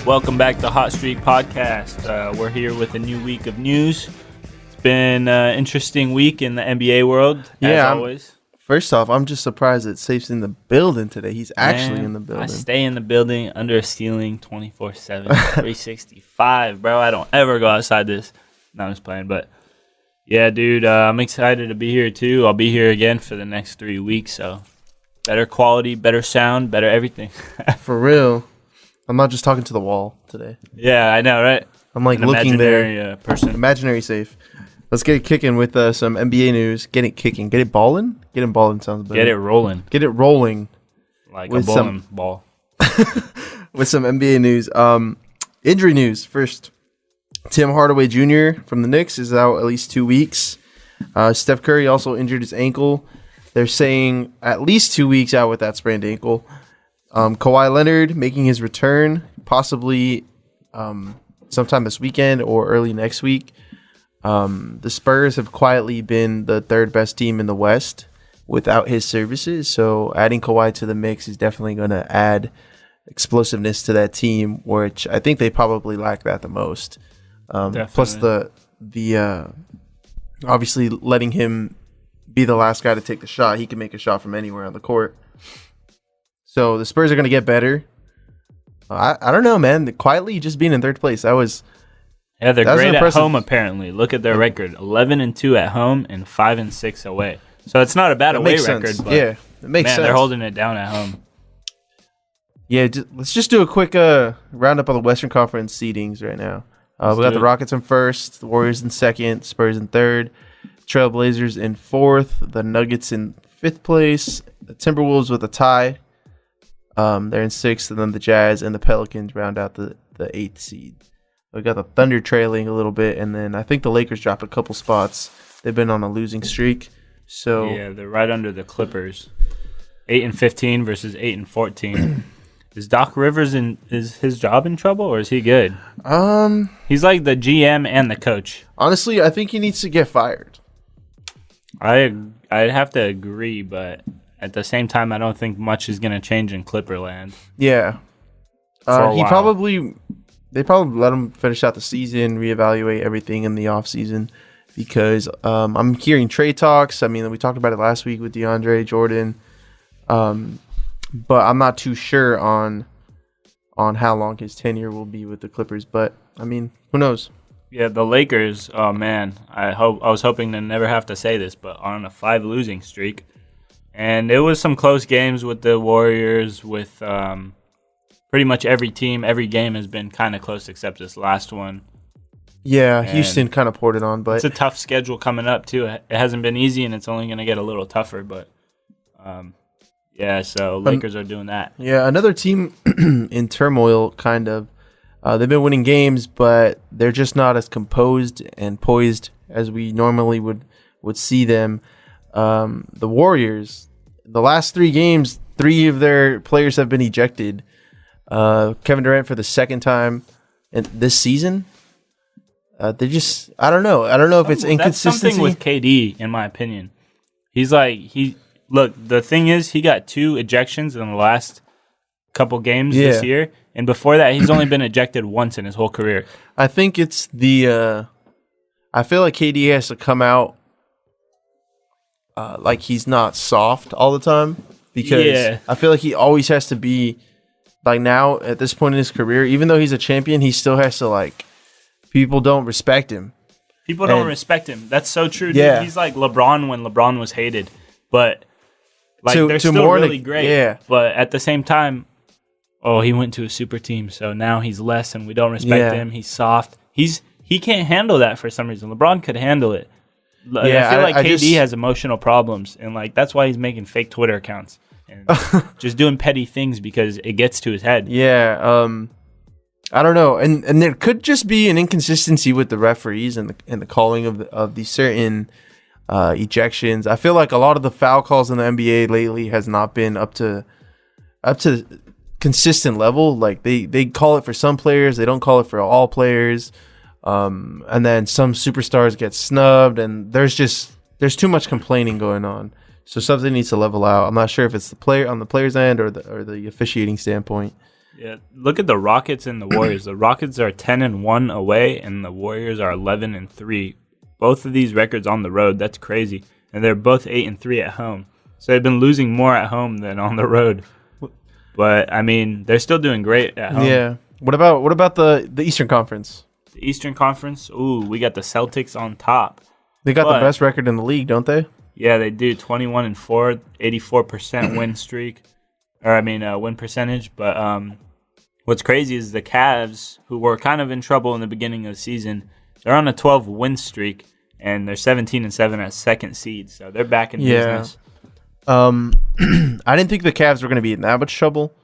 Welcome back to Hot Streak Podcast. We're here with a new week of news. It's been an interesting week in the NBA world, as always. First off, I'm just surprised that Saif's in the building today. He's actually in the building. I stay in the building under a ceiling 24/7, 365, bro. I don't ever go outside this. No, I'm just playing, but yeah, dude, I'm excited to be here too. I'll be here again for the next 3 weeks, so better quality, better sound, better everything. For real. I'm not just talking to the wall today. Yeah, I know, right? I'm like looking there. Person. Imaginary Saif. Let's get it kicking with some NBA news. Get it kicking. Get it balling? Get it balling sounds better. Get it rolling. Get it rolling. Like a bowling ball. With some NBA news. Injury news first. Tim Hardaway Jr. from the Knicks is out at least 2 weeks. Steph Curry also injured his ankle. They're saying at least 2 weeks out with that sprained ankle. Kawhi Leonard making his return, possibly sometime this weekend or early next week. The Spurs have quietly been the third best team in the West without his services, so adding Kawhi to the mix is definitely going to add explosiveness to that team, which I think they probably lack that the most. Plus the obviously letting him be the last guy to take the shot. He can make a shot from anywhere on the court. So the Spurs are going to get better. I don't know, man. Quietly just being in third place. They're great at home, apparently. Look at their record. 11-2 at home and 5-6 away. So it's not a bad away record. But yeah, it makes sense. They're holding it down at home. Yeah, let's just do a quick roundup of the Western Conference seedings right now. We got the Rockets in first, the Warriors in second, Spurs in third, Trailblazers in fourth, the Nuggets in fifth place, the Timberwolves with a tie. They're in sixth, and then the Jazz and the Pelicans round out the eighth seed. We got the Thunder trailing a little bit, and then I think the Lakers dropped a couple spots. They've been on a losing streak. So yeah, they're right under the Clippers. 8-15 versus 8-14. Is Doc Rivers is his job in trouble, or is he good? He's like the GM and the coach. Honestly, I think he needs to get fired. I'd have to agree, but at the same time, I don't think much is going to change in Clipperland. Yeah. They probably let him finish out the season, reevaluate everything in the offseason, because I'm hearing trade talks. I mean, we talked about it last week with DeAndre Jordan, but I'm not too sure on how long his tenure will be with the Clippers. But, I mean, who knows? Yeah, the Lakers, oh, man, I was hoping to never have to say this, but on a 5 losing streak. And it was some close games with the Warriors, with pretty much every game has been kind of close except this last one. Yeah, and Houston kind of poured it on, but it's a tough schedule coming up too. It hasn't been easy, and it's only going to get a little tougher. But so Lakers are doing that. Yeah, another team in turmoil, kind of. They've been winning games, but they're just not as composed and poised as we normally would see them. The Warriors, the last 3 games, 3 of their players have been ejected. Kevin Durant for the second time this season. I don't know. I don't know if it's inconsistency. That's something with KD, in my opinion. Look, the thing is, he got 2 ejections in the last couple games this year, and before that, he's only been ejected once in his whole career. I think it's I feel like KD has to come out like he's not soft all the time, because I feel like he always has to be like, now at this point in his career, even though he's a champion, he still has to, like, people don't respect him. People don't respect him. That's so true, dude. Yeah. He's like LeBron when LeBron was hated, but like they're still really great. Yeah. But at the same time, he went to a super team, so now he's less, and we don't respect him. He's soft. He can't handle that for some reason. LeBron could handle it. I feel like KD has emotional problems, and like that's why he's making fake Twitter accounts and just doing petty things because it gets to his head. Yeah, I don't know, and there could just be an inconsistency with the referees and the calling of these certain ejections. I feel like a lot of the foul calls in the NBA lately has not been up to consistent level. Like they call it for some players, they don't call it for all players. And then some superstars get snubbed, and there's too much complaining going on. So something needs to level out. I'm not sure if it's the player on the player's end or the officiating standpoint. Yeah, look at the Rockets and the Warriors. The Rockets are 10-1 away, and the Warriors are 11-3. Both of these records on the road. That's crazy. And they're both 8-3 at home. So they've been losing more at home than on the road. But I mean, they're still doing great at home. Yeah. What about the Eastern Conference? The Eastern Conference. Ooh, we got the Celtics on top. They got the best record in the league, don't they? Yeah, they do. 21-4, 84% win streak. Win percentage. But what's crazy is the Cavs, who were kind of in trouble in the beginning of the season, they're on a 12-win streak, and they're 17-7 as second seed. So they're back in business. I didn't think the Cavs were going to be in that much trouble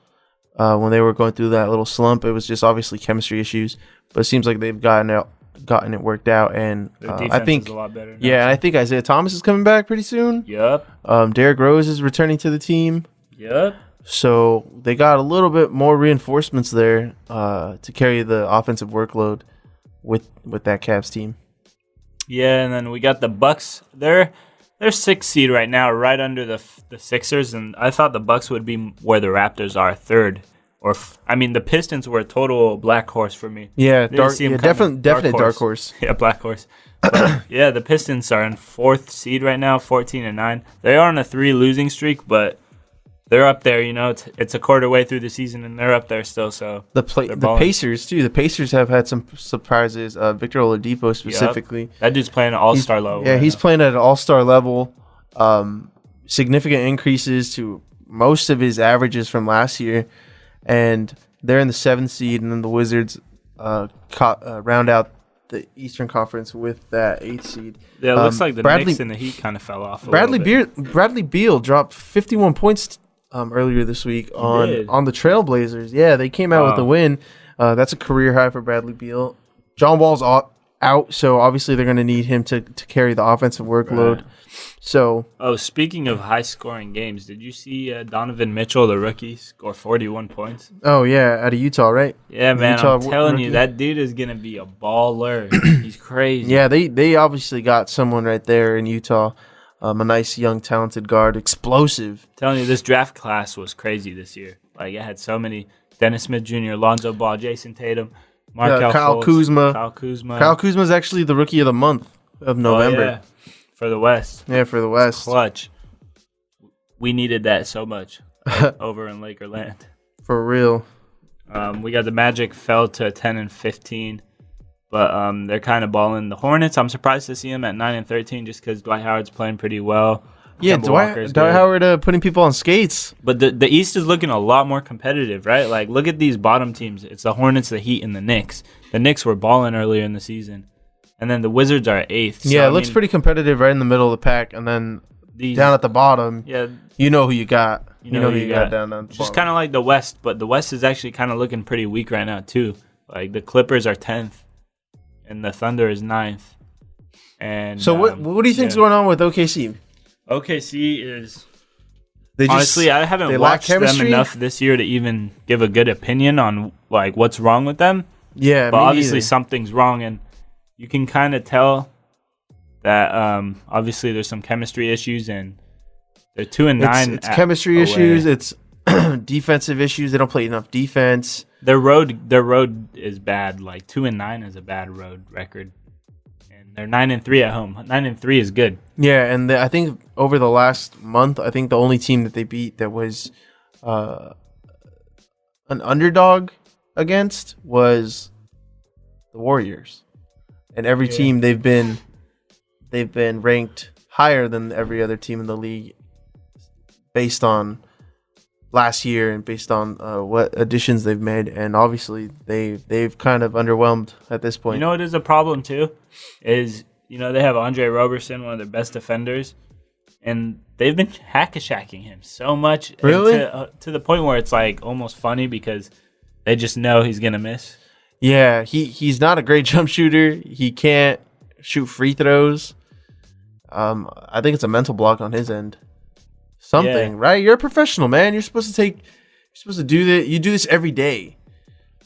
when they were going through that little slump. It was just obviously chemistry issues, but it seems like they've gotten it worked out, and I think is a lot better now. Yeah, and I think Isaiah Thomas is coming back pretty soon. Yep. Derrick Rose is returning to the team. Yep. So they got a little bit more reinforcements there to carry the offensive workload with that Cavs team. Yeah, and then we got the Bucks. They're 6th seed right now, right under the Sixers, and I thought the Bucks would be where the Raptors are, 3rd. The Pistons were a total black horse for me. Yeah, definite dark horse. Yeah, black horse. But, yeah, the Pistons are in 4th seed right now, 14-9. They are on a 3 losing streak, but they're up there. You know, it's a quarter way through the season, and they're up there still. So the Pacers too. The Pacers have had some surprises. Victor Oladipo specifically. Yep. That dude's playing at all-star level. Yeah, he's playing at an all-star level. Significant increases to most of his averages from last year, and they're in the 7th seed, and then the Wizards round out the Eastern Conference with that 8th seed. Yeah, it looks like the Knicks and the Heat kind of fell off. Bradley Beal dropped 51 points earlier this week on the Trailblazers. Yeah, they came out with a win. That's a career high for Bradley Beal. John Wall's out, so obviously they're going to need him to carry the offensive workload. Right. So, speaking of high-scoring games, did you see Donovan Mitchell, the rookie, score 41 points? Oh, yeah, out of Utah, right? Yeah, man, I'm telling you, that dude is going to be a baller. He's crazy. Yeah, they obviously got someone right there in Utah, a nice, young, talented guard, explosive. I'm telling you, this draft class was crazy this year. Like, it had so many. Dennis Smith Jr., Lonzo Ball, Jason Tatum, Kyle Kuzma. Kyle Kuzma is actually the rookie of the month of November. Oh, yeah. For the West. Yeah, for the West. Clutch. We needed that so much over in Lakerland. For real. We got the Magic fell to 10-15, but they're kind of balling. The Hornets, I'm surprised to see them at 9-13 just because Dwight Howard's playing pretty well. Yeah, Dwight Howard putting people on skates. But the East is looking a lot more competitive, right? Like, look at these bottom teams. It's the Hornets, the Heat, and the Knicks. The Knicks were balling earlier in the season. And then the Wizards are 8th. So, yeah, it looks pretty competitive right in the middle of the pack. And then down at the bottom, you know who you got. You know who you got down at the Just kind of like the West. But the West is actually kind of looking pretty weak right now, too. Like, the Clippers are 10th. And the Thunder is 9th. And so what do you think's going on with OKC? OKC is... Honestly, I haven't watched them enough this year to even give a good opinion on like what's wrong with them. Yeah, but obviously something's wrong, and you can kind of tell that obviously there's some chemistry issues, and they're 2-9. It's chemistry issues. It's defensive issues. They don't play enough defense. Their road is bad. Like 2-9 is a bad road record, and they're 9-3 at home. 9-3 is good. Yeah, and I think over the last month, I think the only team that they beat that was an underdog against was the Warriors. And every team they've been ranked higher than every other team in the league based on last year and based on what additions they've made. And obviously they've kind of underwhelmed at this point. You know what is a problem too? Is they have Andre Roberson, one of their best defenders, and they've been hack-a-shacking him so much. Really? To the point where it's like almost funny because they just know he's going to miss. Yeah, he's not a great jump shooter. He can't shoot free throws. I think it's a mental block on his end. Right? You're a professional, man. You're supposed to do that. You do this every day.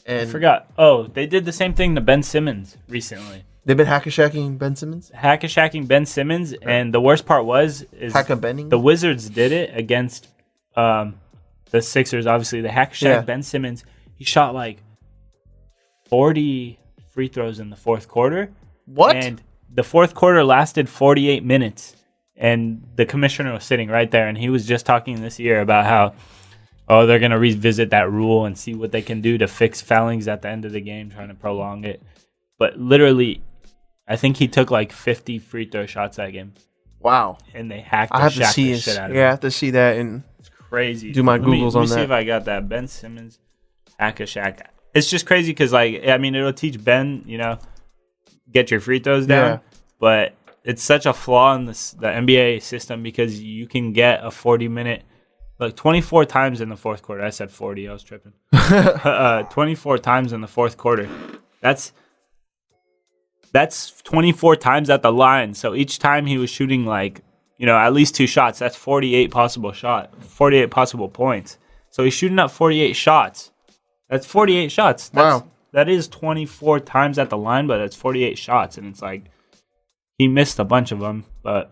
And I forgot. Oh, they did the same thing to Ben Simmons recently. They've been hack-a-shacking Ben Simmons? Hack-a-shacking Ben Simmons, and the worst part is hack-a-benning? The Wizards did it against the Sixers, obviously. They hack-a-shacked Ben Simmons, He shot like 40 free throws in the fourth quarter. What? And the fourth quarter lasted 48 minutes. And the commissioner was sitting right there, and he was just talking this year about how, they're going to revisit that rule and see what they can do to fix foulings at the end of the game, trying to prolong it. But literally, I think he took like 50 free throw shots that game. Wow. And they hacked the I have to see the shit out of him. Yeah, I have to see that. And it's crazy. Do my Googles on that. Let me see if I got that. Ben Simmons, Hack-a-Shaq. It's just crazy because, like, I mean, it'll teach Ben, get your free throws down. Yeah. But it's such a flaw in the NBA system because you can get a 40-minute, like 24 times in the fourth quarter. I said 40. I was tripping. 24 times in the fourth quarter. That's 24 times at the line. So each time he was shooting like, at least 2 shots. That's 48 possible points. So he's shooting up 48 shots. That's 48 shots. Wow. That is 24 times at the line, but that's 48 shots. And it's like he missed a bunch of them, but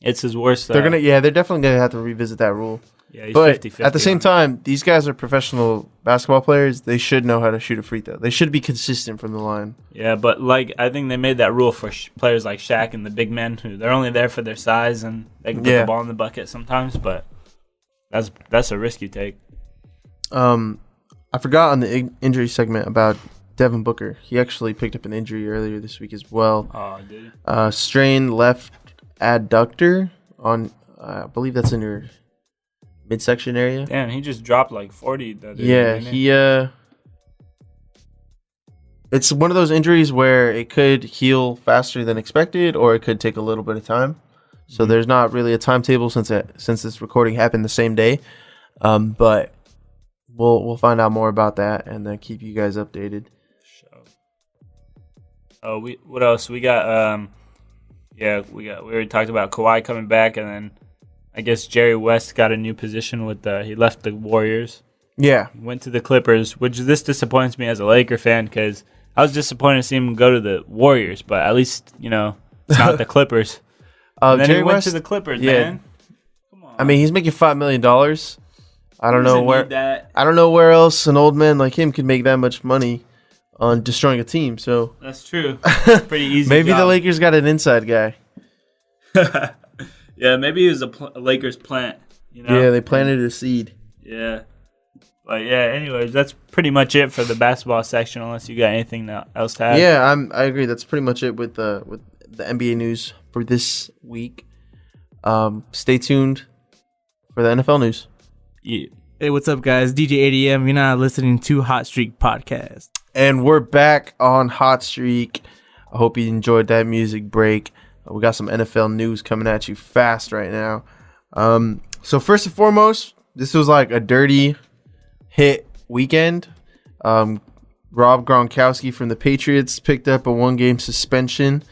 it's his worst. They're definitely gonna have to revisit that rule. Yeah, he's but 50-50 at the same time, these guys are professional basketball players. They should know how to shoot a free throw. They should be consistent from the line. Yeah, but I think they made that rule for players like Shaq and the big men who they're only there for their size and they can put the ball in the bucket sometimes. But that's a risk you take. I forgot on the injury segment about Devin Booker. He actually picked up an injury earlier this week as well. Oh, did he? Strained left adductor on, I believe that's in your midsection area. Damn, he just dropped like 40. It's one of those injuries where it could heal faster than expected, or it could take a little bit of time. So there's not really a timetable since this recording happened the same day. But we'll find out more about that and then keep you guys updated. Oh, what else we got? We already talked about Kawhi coming back, and then I guess Jerry West got a new position with he left the Warriors. Yeah, went to the Clippers, which this disappoints me as a Laker fan because I was disappointed to see him go to the Warriors, but at least it's not the Clippers. And then Jerry he went West, to the Clippers, man. Come on. I mean, he's making $5 million. I don't know where else an old man like him could make that much money on destroying a team. So that's true. Pretty easy. Maybe the Lakers got an inside guy. Yeah, maybe he was a Lakers plant. Yeah, they planted a seed. Yeah, but anyways, that's pretty much it for the basketball section. Unless you got anything else to add. Yeah, I agree. That's pretty much it with the NBA news for this week. Stay tuned for the NFL news. Yeah. Hey, what's up, guys? DJ ADM. You're not listening to Hot Streak Podcast. And we're back on Hot Streak. I hope you enjoyed that music break. We got some NFL news coming at you fast right now. So first and foremost, this was like a dirty hit weekend. Rob Gronkowski from the Patriots picked up a 1-game suspension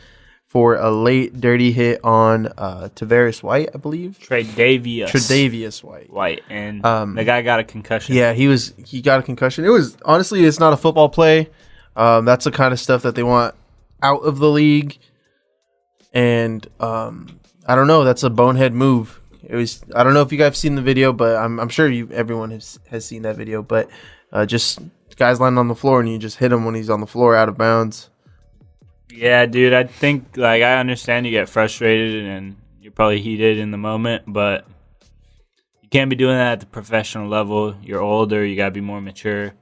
for a late dirty hit on Tavares White, I believe. Tre'Davious White. And the guy got a concussion. Yeah, he got a concussion. It's not a football play. That's the kind of stuff that they want out of the league. And I don't know, that's a bonehead move. I don't know if you guys have seen the video, but I'm sure everyone has seen that video. But just guys lying on the floor and you just hit him when he's on the floor out of bounds. Yeah, dude, I think, I understand you get frustrated and you're probably heated in the moment, but you can't be doing that at the professional level. You're older, you got to be more mature.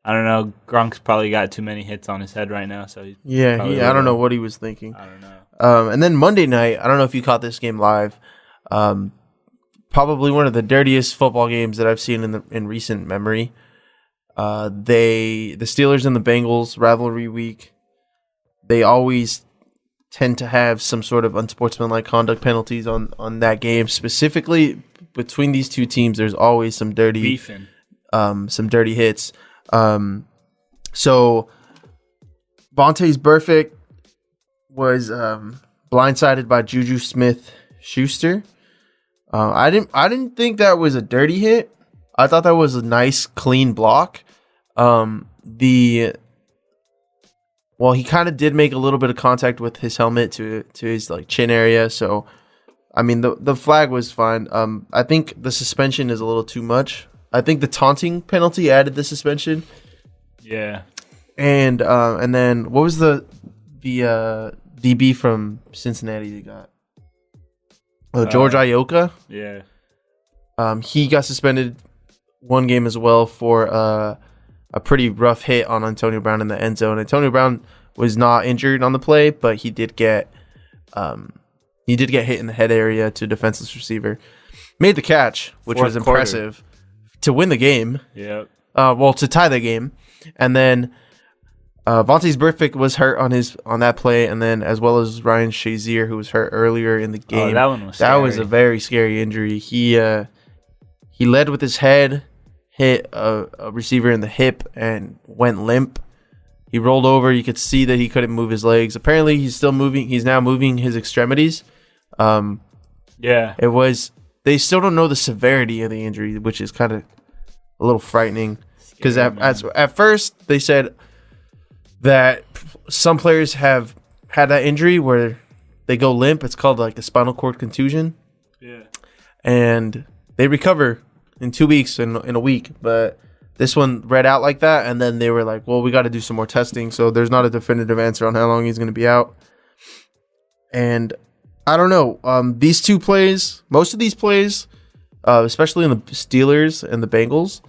I don't know, Gronk's probably got too many hits on his head right now. So I don't know what he was thinking. I don't know. And then Monday night, I don't know if you caught this game live, probably one of the dirtiest football games that I've seen in recent memory. The Steelers and the Bengals rivalry week. They always tend to have some sort of unsportsmanlike conduct penalties on that game. Specifically, between these two teams, there's always some dirty beefing, some dirty hits. So Vontaze Burfict was blindsided by Juju Smith-Schuster. I didn't think that was a dirty hit. I thought that was a nice, clean block. He kind of did make a little bit of contact with his helmet to his chin area. So, I mean, the flag was fine. I think the suspension is a little too much I think the taunting penalty added the suspension. Yeah. And then what was the DB from Cincinnati they got? Oh, George Ioka. Yeah. He got suspended one game as well for a pretty rough hit on Antonio Brown in the end zone. Antonio Brown was not injured on the play, but he did get hit in the head area to a defenseless receiver. Made the catch, which was impressive to win the game. Yeah. To tie the game, and then Vontaze Burfict was hurt on that play, and then as well as Ryan Shazier, who was hurt earlier in the game. Oh, that one was scary. That was a very scary injury. He led with his head, hit a receiver in the hip, and went limp. He rolled over. You could see that he couldn't move his legs. Apparently, he's still moving. He's now moving his extremities. Yeah. They still don't know the severity of the injury, which is kind of a little frightening. Because at first, they said that some players have had that injury where they go limp. It's called like a spinal cord contusion. Yeah. And they recover in 2 weeks, in a week. But this one read out like that. And then they were like, well, we got to do some more testing. So there's not a definitive answer on how long he's going to be out. And I don't know. These two plays, most of these plays, especially in the Steelers and the Bengals,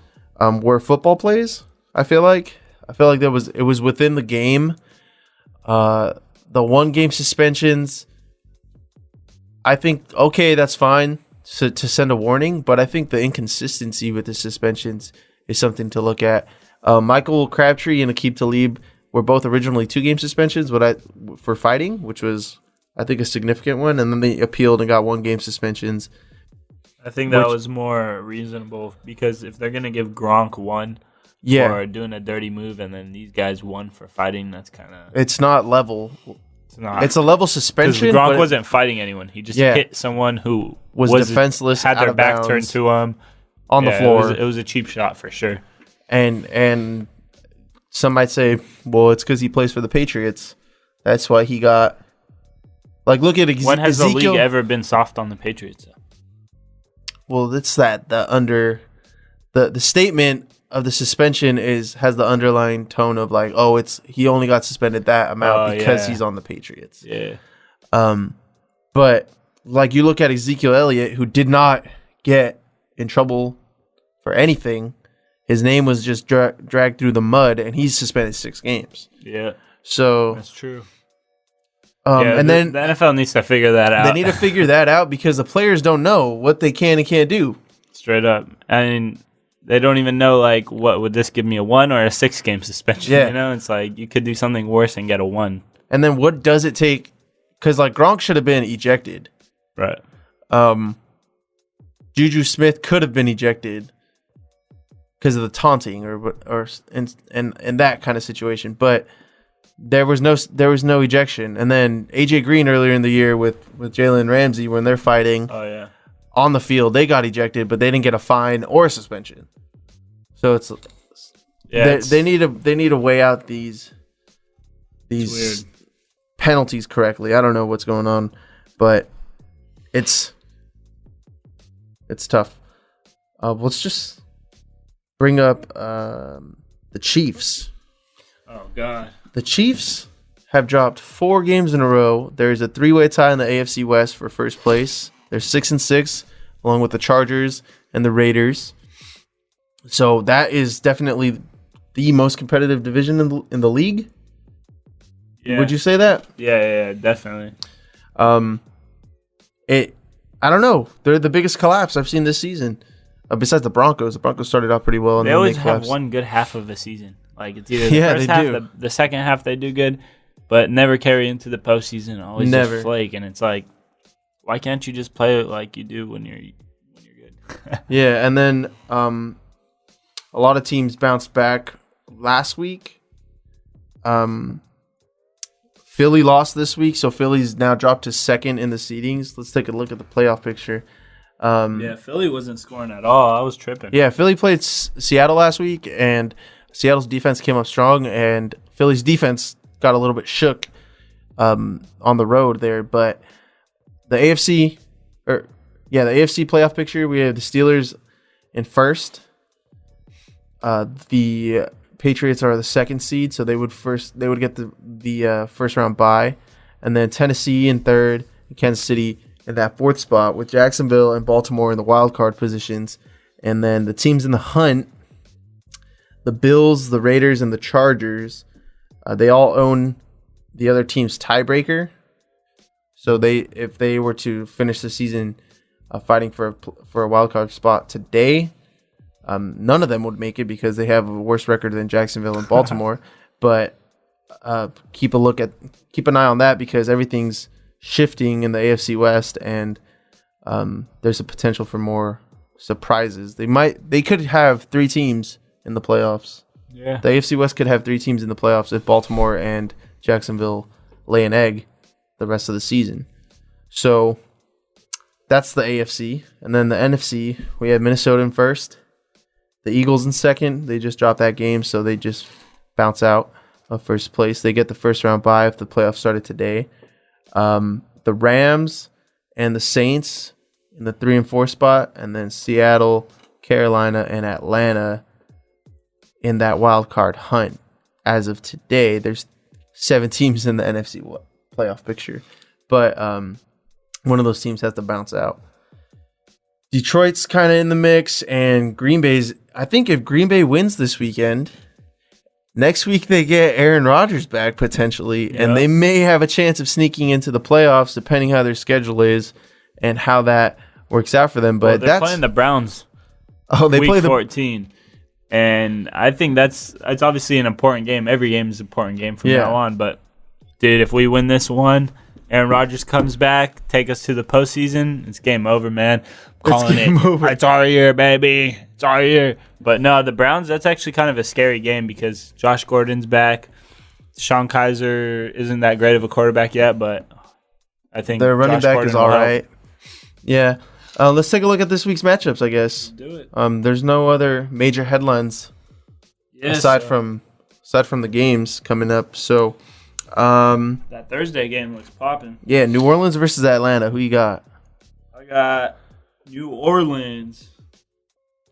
were football plays. I feel like it was within the game. The 1 game suspensions, I think, okay, that's fine to send a warning, but I think the inconsistency with the suspensions is something to look at. Michael Crabtree and Aqib Talib were both originally 2 game suspensions, for fighting, which was, I think, a significant one, and then they appealed and got 1 game suspensions. I think that was more reasonable, because if they're going to give Gronk 1 for doing a dirty move and then these guys 1 for fighting, that's kind of... It's not level. It's not. It's a level suspension. Gronk wasn't fighting anyone. He just hit someone who was defenseless, had their back turned to him. On the floor. It was a cheap shot for sure. And some might say, well, it's because he plays for the Patriots. That's why he got... Like, look at When has the league ever been soft on the Patriots? Well, it's that the statement of the suspension has the underlying tone of like, oh, he only got suspended that amount because he's on the Patriots. Yeah. But like you look at Ezekiel Elliott, who did not get in trouble for anything. His name was just dragged through the mud, and he's suspended 6 games. Yeah. So that's true. And then the NFL needs to figure that out. They need to figure that out because the players don't know what they can and can't do. Straight up. I mean, they don't even know, like, what would this give me, a 1 or a 6 game suspension? Yeah. You know, it's like you could do something worse and get a 1. And then what does it take? Because, like, Gronk should have been ejected. Right. Juju Smith could have been ejected because of the taunting or in that kind of situation. But there was no ejection. And then AJ Green earlier in the year with Jalen Ramsey, when they're fighting on the field, they got ejected, but they didn't get a fine or a suspension. So they need to weigh out these penalties correctly. I don't know what's going on, but it's tough. Let's just bring up the Chiefs. Oh God. The Chiefs have dropped 4 games in a row. There's a 3-way tie in the AFC West for first place. They're 6-6, along with the Chargers and the Raiders. So that is definitely the most competitive division in the league. Yeah. Would you say that? Yeah, definitely. I don't know. They're the biggest collapse I've seen this season. Besides the Broncos. The Broncos started out pretty well. And they always have one good half of a season. Like, it's either the first half, the second half they do good, but never carry into the postseason. Always just flake, and it's like, why can't you just play it like you do when you're good? Yeah, and then a lot of teams bounced back last week. Philly lost this week, so Philly's now dropped to 2nd in the seedings. Let's take a look at the playoff picture. Philly wasn't scoring at all. I was tripping. Yeah, Philly played Seattle last week, and Seattle's defense came up strong, and Philly's defense got a little bit shook on the road there. But the AFC playoff picture, we have the Steelers in first The Patriots are the 2nd seed, so they would get the first round bye, and then Tennessee in 3rd, and Kansas City in that 4th spot, with Jacksonville and Baltimore in the wild card positions, and then the teams in the hunt, the Bills, the Raiders, and the Chargers, they all own the other team's tiebreaker. So if they were to finish the season fighting for a wild card spot today, none of them would make it because they have a worse record than Jacksonville and Baltimore. But keep an eye on that because everything's shifting in the AFC West, and there's a potential for more surprises. They could have 3 teams in the playoffs. Yeah, the AFC West could have 3 teams in the playoffs if Baltimore and Jacksonville lay an egg the rest of the season. So that's the AFC. And then the NFC, we have Minnesota in 1st, the Eagles in 2nd. They just dropped that game, so they just bounce out of 1st place. They get the first round bye if the playoffs started today. The Rams and the Saints in the 3 and 4 spot, and then Seattle, Carolina, and Atlanta in that wild card hunt. As of today, there's 7 teams in the NFC playoff picture, but one of those teams has to bounce out. Detroit's kind of in the mix, and Green Bay's. I think if Green Bay wins this weekend, next week they get Aaron Rodgers back potentially, and they may have a chance of sneaking into the playoffs depending how their schedule is and how that works out for them. But they're playing the Browns. Oh, they play 14. And I think it's obviously an important game. Every game is an important game from now on. But, dude, if we win this one, Aaron Rodgers comes back, take us to the postseason, it's game over, man. I'm calling it. Over. It's our year, baby. It's our year. But, no, the Browns, that's actually kind of a scary game because Josh Gordon's back. Sean Kaiser isn't that great of a quarterback yet, but I think their running back Gordon is all right. Yeah. Let's take a look at this week's matchups, I guess. Do it. There's no other major headlines aside from the games coming up. So, that Thursday game looks popping. Yeah, New Orleans versus Atlanta. Who you got? I got New Orleans.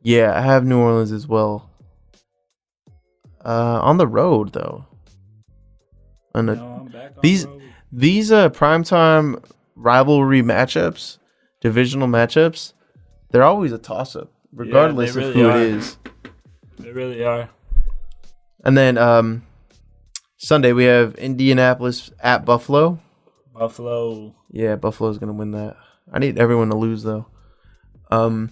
Yeah, I have New Orleans as well. On the road though. I'm back on these the road. These primetime rivalry matchups. Divisional matchups, they're always a toss-up, regardless of who it is. They really are. And then Sunday, we have Indianapolis at Buffalo. Buffalo. Yeah, Buffalo's going to win that. I need everyone to lose, though. Chicago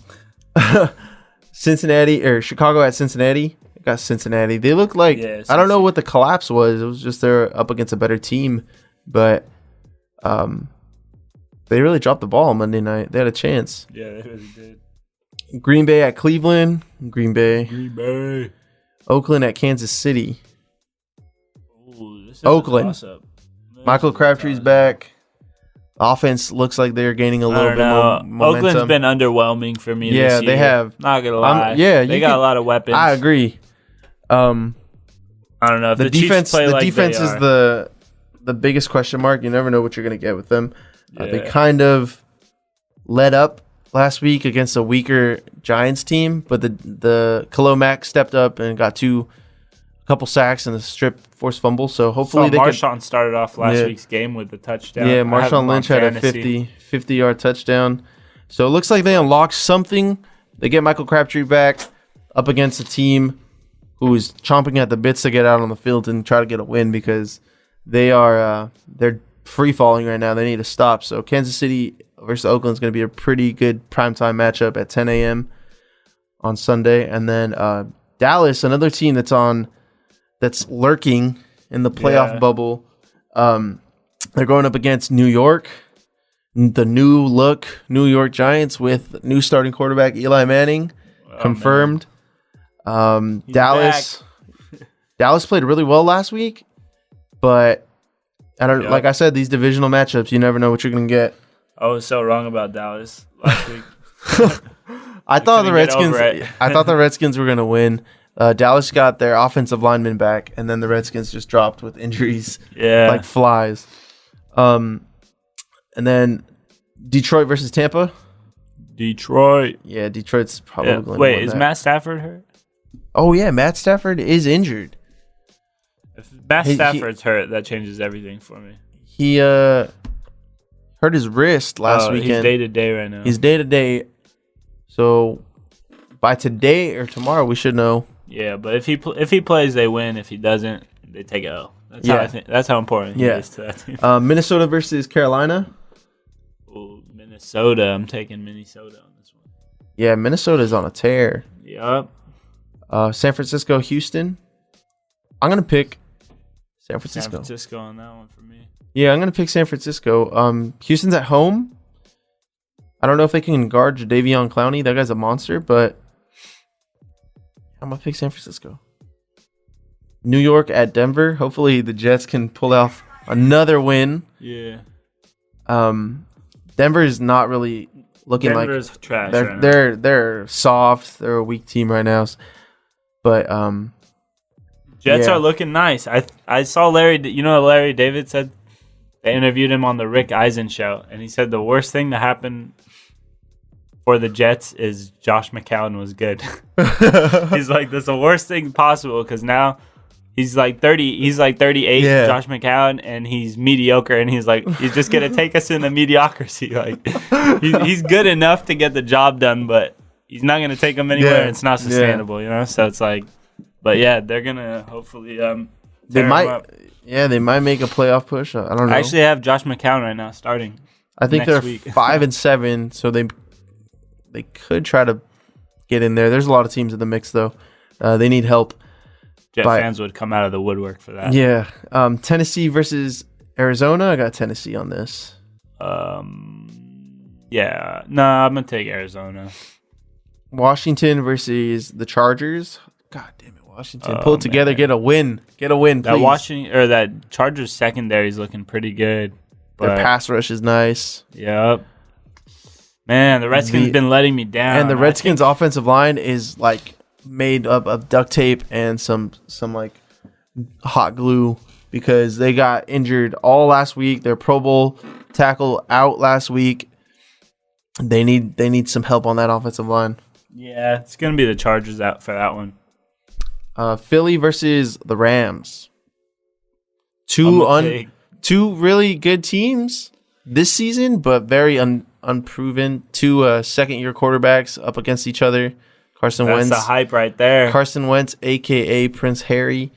at Cincinnati. I got Cincinnati. They look like, I don't know what the collapse was. It was just they're up against a better team. But they really dropped the ball on Monday night. They had a chance. Yeah, they really did. Green Bay at Cleveland. Green Bay. Green Bay. Oakland at Kansas City. Ooh, this is Oakland. A toss-up. Michael Crabtree's back. Offense looks like they're gaining a little bit more momentum. Oakland's been underwhelming for me this year. Yeah, they have. Not going to lie. They got a lot of weapons. I agree. I don't know. If the defense, play the defense is the biggest question mark. You never know what you're going to get with them. Yeah. They kind of let up last week against a weaker Giants team, but the Khalil Mack stepped up and got a couple sacks and a strip forced fumble. So hopefully Marshawn started off last week's game with the touchdown. Yeah, Marshawn Lynch had a 50-yard touchdown. So it looks like they unlocked something. They get Michael Crabtree back up against a team who is chomping at the bits to get out on the field and try to get a win because they're free falling right now. They need to stop. So Kansas City versus Oakland is going to be a pretty good primetime matchup at 10 a.m. on Sunday. And then Dallas, another team that's lurking in the playoff bubble. They're going up against New York, the New York Giants with new starting quarterback Eli Manning, confirmed. Dallas played really well last week, but like I said, these divisional matchups, you never know what you're going to get. I was so wrong about Dallas last week. I thought the Redskins were going to win. Dallas got their offensive lineman back, and then the Redskins just dropped with injuries like flies. And then Detroit versus Tampa. Detroit. Yeah, Detroit's probably going to win. Wait, is Matt Stafford hurt? Oh yeah, Matt Stafford is injured. If Matt Stafford's hurt, that changes everything for me. He hurt his wrist last weekend. He's day to day right now. He's day to day. So by today or tomorrow, we should know. Yeah, but if he plays, they win. If he doesn't, they take a L. That's how I think. That's how important he is to that team. Minnesota versus Carolina. Ooh, Minnesota. I'm taking Minnesota on this one. Yeah, Minnesota's on a tear. Yup. San Francisco, Houston. I'm gonna pick San Francisco. San Francisco on that one for me. Yeah, I'm gonna pick San Francisco. Houston's at home. I don't know if they can guard Jadeveon Clowney. That guy's a monster, but I'm gonna pick San Francisco. New York at Denver. Hopefully the Jets can pull off another win. Yeah. Denver is not really looking Denver's like trash. They're soft. They're a weak team right now. But Jets are looking nice. I saw Larry. You know what Larry David said? They interviewed him on the Rick Eisen show, and he said the worst thing to happen for the Jets is Josh McCown was good. He's like, that's the worst thing possible because now he's like 30. He's like 38. Yeah. Josh McCown, and he's mediocre, and he's like, he's just gonna take us into mediocrity. Like he's good enough to get the job done, but he's not gonna take them anywhere. And it's not sustainable, you know. So it's like, but yeah, they're gonna hopefully they might. Yeah, they might make a playoff push. I don't know. I actually have Josh McCown right now starting. I think they're 5-7, so they could try to get in there. There's a lot of teams in the mix, though. They need help. Jet fans would come out of the woodwork for that. Yeah. Tennessee versus Arizona. I got Tennessee on this. Yeah. No, I'm going to take Arizona. Washington versus the Chargers. God damn it. Washington, pull it together, get a win, please. That Chargers secondary is looking pretty good. Their pass rush is nice. Yep. Man, the Redskins been letting me down. And the Redskins offensive line is like made up of duct tape and some like hot glue because they got injured all last week. Their Pro Bowl tackle out last week. They need some help on that offensive line. Yeah, it's gonna be the Chargers out for that one. Philly versus the Rams. Two really good teams this season, but very unproven. Two second-year quarterbacks up against each other. Carson Wentz. That's the hype right there. Carson Wentz, a.k.a. Prince Harry,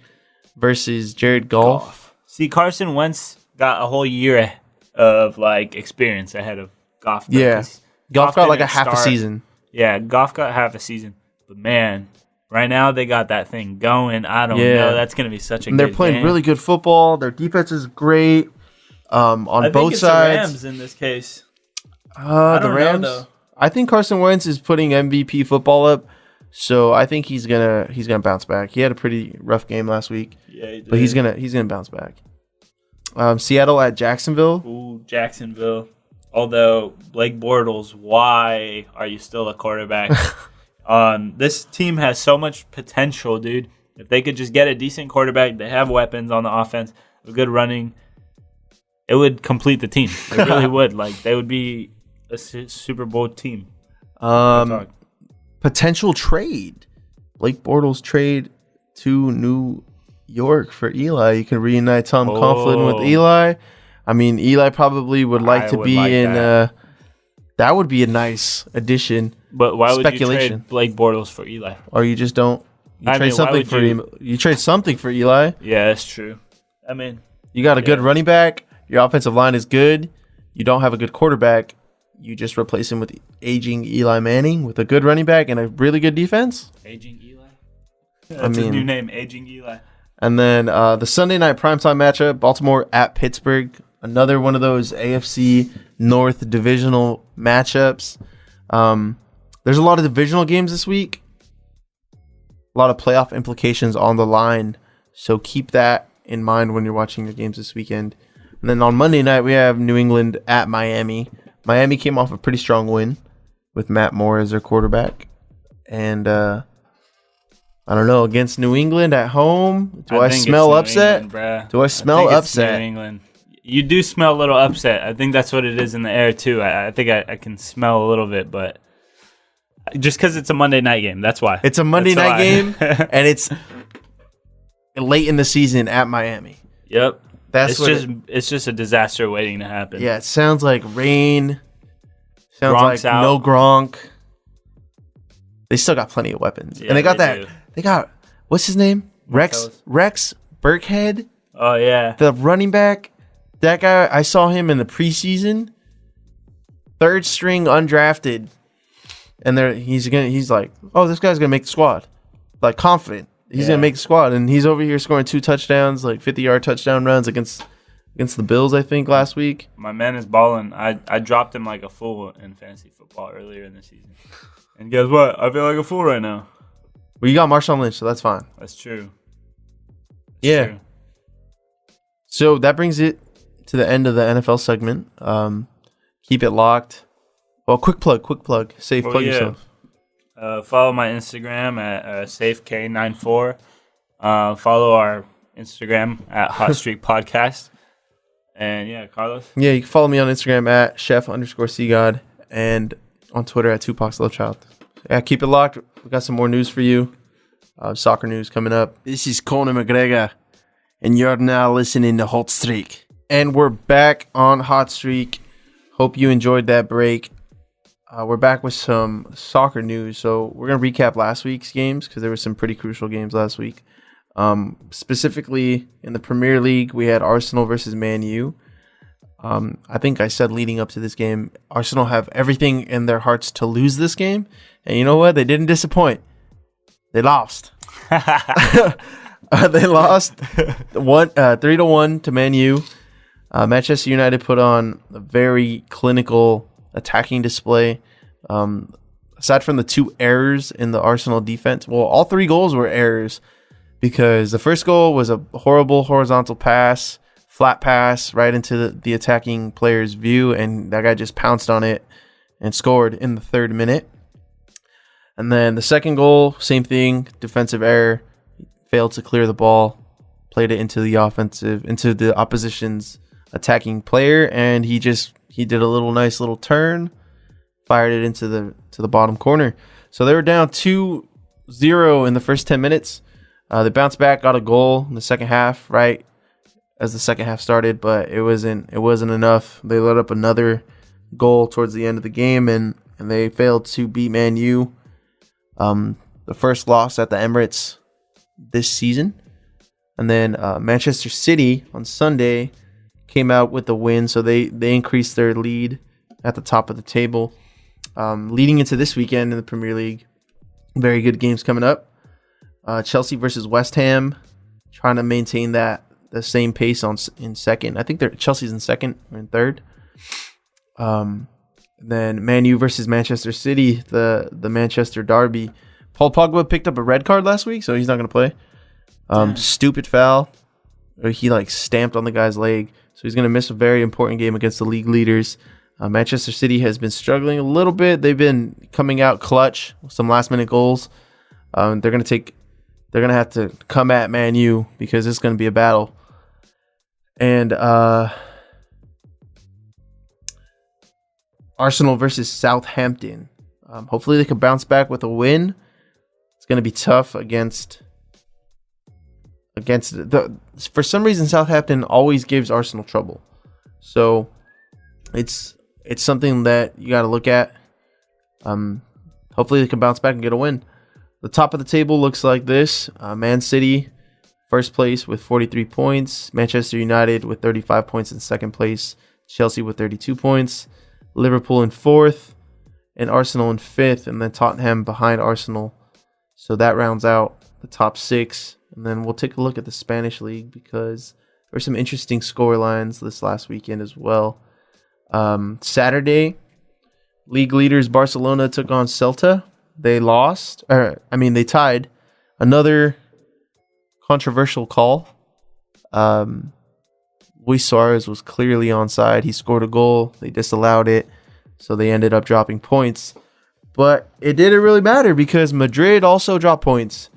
versus Jared Goff. See, Carson Wentz got a whole year of like experience ahead of Goff. Yeah, Goff got like a half a season. Yeah, Goff got half a season. But man, right now they got that thing going. I don't know. That's going to be such a good game. They're playing really good football. Their defense is great on both sides. The Rams in this case. The Rams. Know, I think Carson Wentz is putting MVP football up, so I think he's gonna bounce back. He had a pretty rough game last week. Yeah, he did. But he's gonna bounce back. Seattle at Jacksonville. Ooh, Jacksonville. Although Blake Bortles, why are you still a quarterback? This team has so much potential, dude. If they could just get a decent quarterback, they have weapons on the offense, a good running, it would complete the team. It really would. Like they would be a Super Bowl team. Potential trade. Blake Bortles trade to New York for Eli. You can reunite Tom Coughlin with Eli. I mean, Eli probably would like to be in. That would be a nice addition. But why would you trade Blake Bortles for Eli? Or you just don't. You trade something for Eli. Yeah, that's true. I mean, you got a good running back. Your offensive line is good. You don't have a good quarterback. You just replace him with aging Eli Manning with a good running back and a really good defense. Aging Eli? That's his new name, Aging Eli. And then the Sunday night primetime matchup, Baltimore at Pittsburgh. Another one of those AFC North divisional matchups. There's a lot of divisional games this week. A lot of playoff implications on the line. So keep that in mind when you're watching your games this weekend. And then on Monday night, we have New England at Miami. Miami came off a pretty strong win with Matt Moore as their quarterback. And I don't know, against New England at home, do I smell upset? Do I smell upset? New England. You do smell a little upset. I think that's what it is in the air, too. I think I can smell a little bit, but Just because it's a Monday night game. That's why. It's a Monday night game, and it's late in the season at Miami. Yep. It's just a disaster waiting to happen. Yeah, it sounds like rain. Sounds Gronk's like out. no Gronk. They still got plenty of weapons. Yeah, and they got do. They got, what's his name? Rex Burkhead. Oh, yeah. The running back. That guy, I saw him in the preseason. Third string undrafted. And he's like, oh, this guy's going to make the squad. Like, confident. He's going to make the squad. And he's over here scoring 2 touchdowns, like 50-yard touchdown runs against the Bills, I think, last week. My man is balling. I dropped him like a fool in fantasy football earlier in the season. And guess what? I feel like a fool right now. Well, you got Marshawn Lynch, so that's fine. That's true. True. So that brings it to the end of the NFL segment. Keep it locked. Well, quick plug. Saif, plug yourself. Follow my Instagram at SafeK94. Follow our Instagram at Hot Streak Podcast. And yeah, Carlos? Yeah, you can follow me on Instagram at chef_cgod and on Twitter at TupacLoveChild. Yeah, keep it locked. We got some more news for you. Soccer news coming up. This is Conor McGregor, and you're now listening to Hot Streak. And we're back on Hot Streak. Hope you enjoyed that break. We're back with some soccer news. So we're going to recap last week's games because there were some pretty crucial games last week. Specifically in the Premier League, we had Arsenal versus Man U. I think I said leading up to this game, Arsenal have everything in their hearts to lose this game. And you know what? They didn't disappoint. They lost. They lost 3-1 to Man U. Manchester United put on a very clinical attacking display. Aside from the 2 errors in the Arsenal defense, well, all 3 goals were errors because the first goal was a horrible horizontal pass, flat pass right into the attacking player's view, and that guy just pounced on it and scored in the 3rd minute. And then the second goal, same thing, defensive error, failed to clear the ball, played it into the opposition's attacking player, and he did a nice little turn, fired it into the bottom corner. So they were down 2-0 in the first 10 minutes. They bounced back, got a goal in the second half, right as the second half started, but it wasn't enough. They let up another goal towards the end of the game, and they failed to beat Man U. The first loss at the Emirates this season. And then Manchester City on Sunday came out with a win, so they increased their lead at the top of the table. Leading into this weekend in the Premier League, very good games coming up. Chelsea versus West Ham, trying to maintain the same pace in second. I think Chelsea's in second or in third. Then Man U versus Manchester City, the Manchester derby. Paul Pogba picked up a red card last week, so he's not going to play. Stupid foul. He stamped on the guy's leg, so he's going to miss a very important game against the league leaders. Manchester City has been struggling a little bit. They've been coming out clutch with some last-minute goals. They're going to have to come at Man U because it's going to be a battle. And Arsenal versus Southampton. Hopefully they can bounce back with a win. It's going to be tough against for some reason Southampton always gives Arsenal trouble. So it's something that you got to look at. Hopefully they can bounce back and get a win. The top of the table looks like this. Man City, first place with 43 points. Manchester United with 35 points in second place. Chelsea with 32 points. Liverpool in fourth. And Arsenal in fifth. And then Tottenham behind Arsenal. So that rounds out the top 6. And then we'll take a look at the Spanish league because there were some interesting scorelines this last weekend as well. Saturday, league leaders Barcelona took on Celta. They lost. They tied. Another controversial call. Luis Suarez was clearly onside. He scored a goal. They disallowed it. So they ended up dropping points. But it didn't really matter because Madrid also dropped points.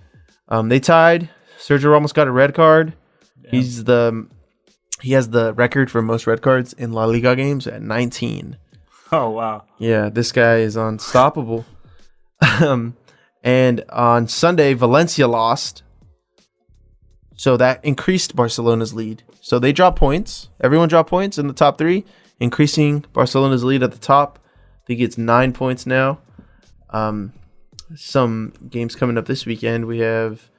They tied. Sergio Ramos got a red card. Yeah. He has the record for most red cards in La Liga games at 19. Oh, wow. Yeah, this guy is unstoppable. And on Sunday, Valencia lost. So that increased Barcelona's lead. So they dropped points. Everyone dropped points in the top three, increasing Barcelona's lead at the top. I think it's 9 points now. Some games coming up this weekend. We have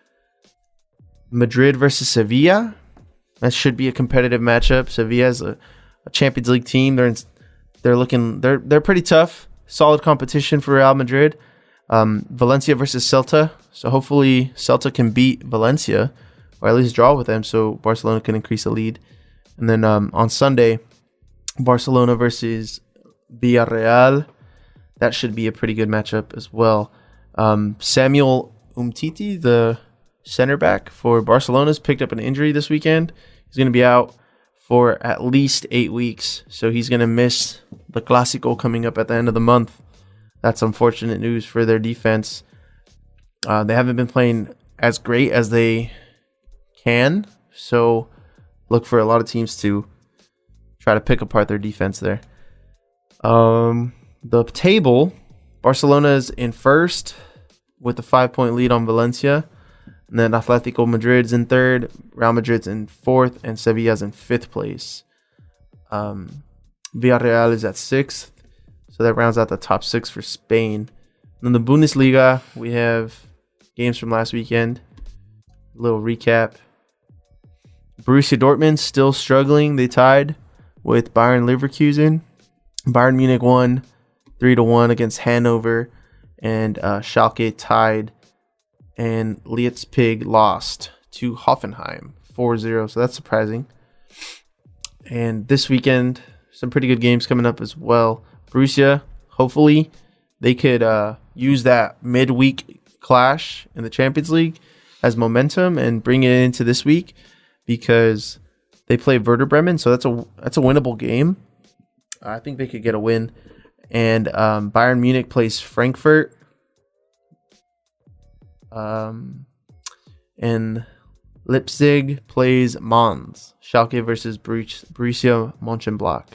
Madrid versus Sevilla. That should be a competitive matchup. Sevilla is a Champions League team. They're pretty tough. Solid competition for Real Madrid. Valencia versus Celta. So hopefully Celta can beat Valencia, or at least draw with them, so Barcelona can increase the lead. And then on Sunday, Barcelona versus Villarreal. That should be a pretty good matchup as well. Samuel Umtiti, the center back for Barcelona's picked up an injury this weekend. He's going to be out for at least 8 weeks, so he's going to miss the Clásico coming up at the end of the month. That's unfortunate news for their defense. They haven't been playing as great as they can, so look for a lot of teams to try to pick apart their defense there. The table, Barcelona is in first with a 5-point lead on Valencia. And then Atletico Madrid's in third, Real Madrid's in fourth, and Sevilla's in fifth place. Villarreal is at sixth, so that rounds out the top six for Spain. And then the Bundesliga, we have games from last weekend. A little recap. Borussia Dortmund still struggling. They tied with Bayern Leverkusen. Bayern Munich won 3-1 against Hanover, and Schalke tied. And Leipzig lost to Hoffenheim 4-0, so that's surprising. And this weekend, some pretty good games coming up as well. Borussia, hopefully, they could use that midweek clash in the Champions League as momentum and bring it into this week, because they play Werder Bremen, so that's a winnable game. I think they could get a win. And Bayern Munich plays Frankfurt. And Leipzig plays Mons. Schalke versus Borussia Mönchengladbach.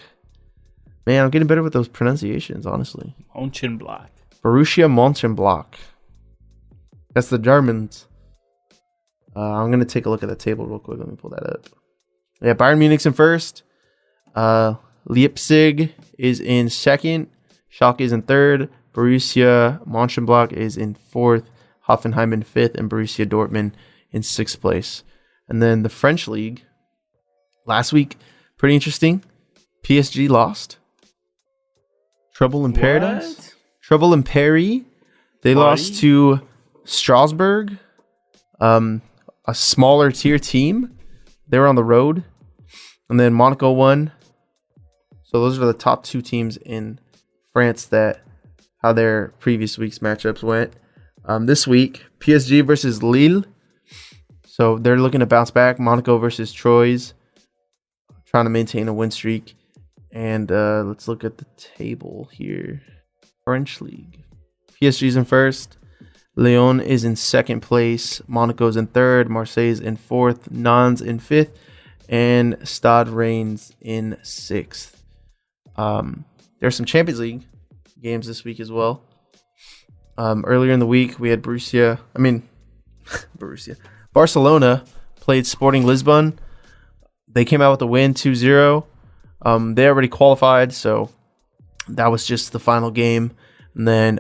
Man, I'm getting better with those pronunciations, honestly. Mönchengladbach. Borussia Mönchengladbach. That's the Germans. I'm going to take a look at the table real quick. Let me pull that up. Yeah, Bayern Munich's in first. Leipzig is in second. Schalke is in third. Borussia Mönchengladbach is in fourth. Hoffenheim in fifth, and Borussia Dortmund in sixth place. And then the French league, last week, pretty interesting. PSG lost. Trouble in Paradise. Trouble in Paris. They lost to Strasbourg, a smaller tier team. They were on the road. And then Monaco won. So those are the top two teams in France that how their previous week's matchups went. This week, PSG versus Lille. So they're looking to bounce back. Monaco versus Troyes, trying to maintain a win streak. And let's look at the table here. French league. PSG's in first. Lyon is in second place. Monaco's in third. Marseille's in fourth. Nantes in fifth. And Stade Reims in sixth. There's some Champions League games this week as well. Earlier in the week, we had Barcelona played Sporting Lisbon. They came out with a win 2-0. They already qualified, so that was just the final game. And then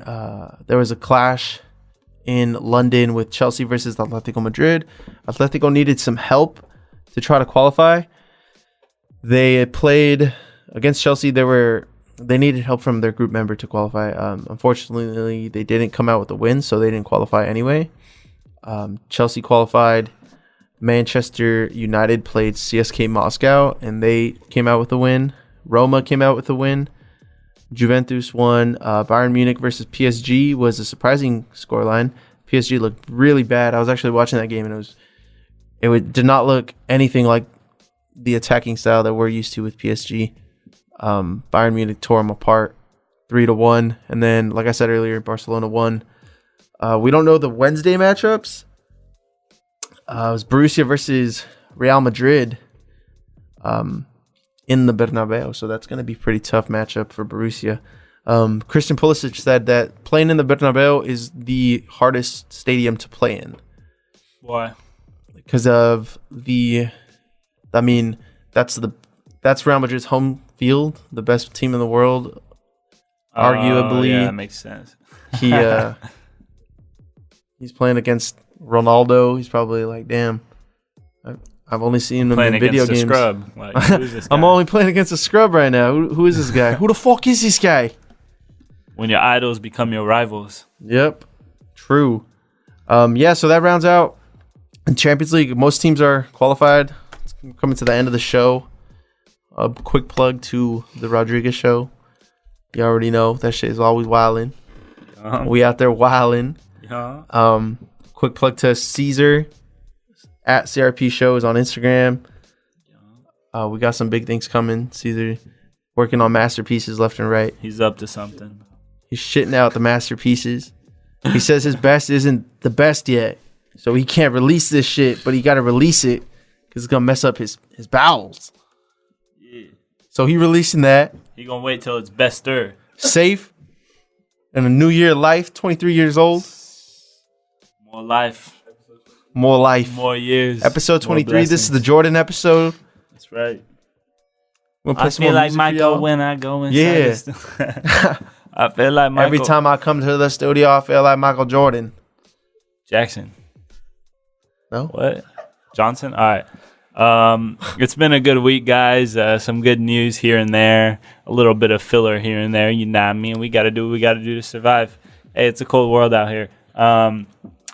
there was a clash in London with Chelsea versus Atletico Madrid. Atletico needed some help to try to qualify. They played against Chelsea. They needed help from their group member to qualify. Unfortunately, they didn't come out with a win, so they didn't qualify anyway. Chelsea qualified. Manchester United played CSK Moscow, and they came out with a win. Roma came out with a win. Juventus won. Bayern Munich versus PSG was a surprising scoreline. PSG looked really bad. I was actually watching that game, and it did not look anything like the attacking style that we're used to with PSG. Bayern Munich tore them apart 3-1. And then, like I said earlier, Barcelona won. We don't know the Wednesday matchups. It was Borussia versus Real Madrid in the Bernabeu. So that's going to be a pretty tough matchup for Borussia. Christian Pulisic said that playing in the Bernabeu is the hardest stadium to play in. Why? Because of that's Real Madrid's home field, the best team in the world, arguably. Yeah, that makes sense. He's playing against Ronaldo. He's probably like, damn, I've only seen him in video games. Scrub. Like, who is this guy? I'm only playing against a scrub right now. Who is this guy? Who the fuck is this guy? When your idols become your rivals. Yep, true. So that rounds out in Champions League. Most teams are qualified. It's coming to the end of the show. A quick plug to the Rodriguez Show. You already know that shit is always wildin'. We out there wildin'. Quick plug to Caesar at CRP Shows on Instagram. We got some big things coming. Caesar working on masterpieces left and right. He's up to something. He's shitting out the masterpieces. He says his best isn't the best yet, so he can't release this shit, but he got to release it because it's going to mess up his bowels. Yeah. So he releasing that. He going to wait till it's bester. Saif. And a new year of life, 23 years old. More life. More life. More years. Episode 23. This is the Jordan episode. That's right. I feel like Michael when I go inside. Yeah. I feel like Michael. Every time I come to the studio, I feel like Michael Jordan. Jackson. No? What? Johnson? All right. It's been a good week, guys. Some good news here and there. A little bit of filler here and there. You know what I mean? We got to do what we got to do to survive. Hey, it's a cold world out here.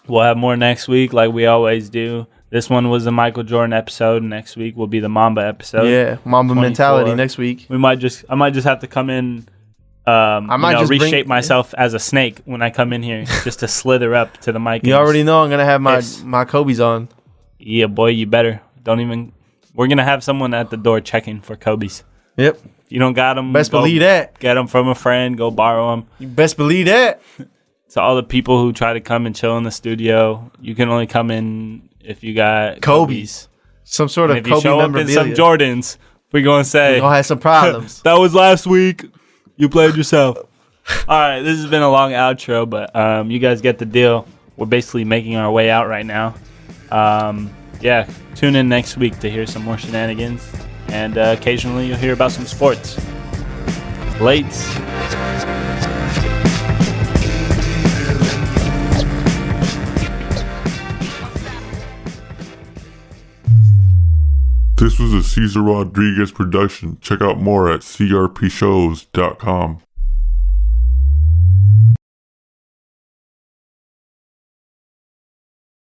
We'll have more next week like we always do. This one was the Michael Jordan episode. Next week will be the Mamba episode. Yeah, Mamba 24. Mentality next week. I might just have to come in reshape myself as a snake when I come in here just to slither up to the mic. You already know I'm going to have my Kobe's on. Yeah, boy, you better. We're going to have someone at the door checking for Kobe's. Yep. If you don't got them, best believe that. Get them from a friend. Go borrow them. You best believe that. To all the people who try to come and chill in the studio, you can only come in if you got Kobe's. Some sort of Kobe memorabilia. If you show up in some Jordans, we're going to say. We're going to have some problems. That was last week. You played yourself. All right, this has been a long outro, but you guys get the deal. We're basically making our way out right now. Tune in next week to hear some more shenanigans, and occasionally you'll hear about some sports. Lates. This was a Cesar Rodriguez production. Check out more at crpshows.com.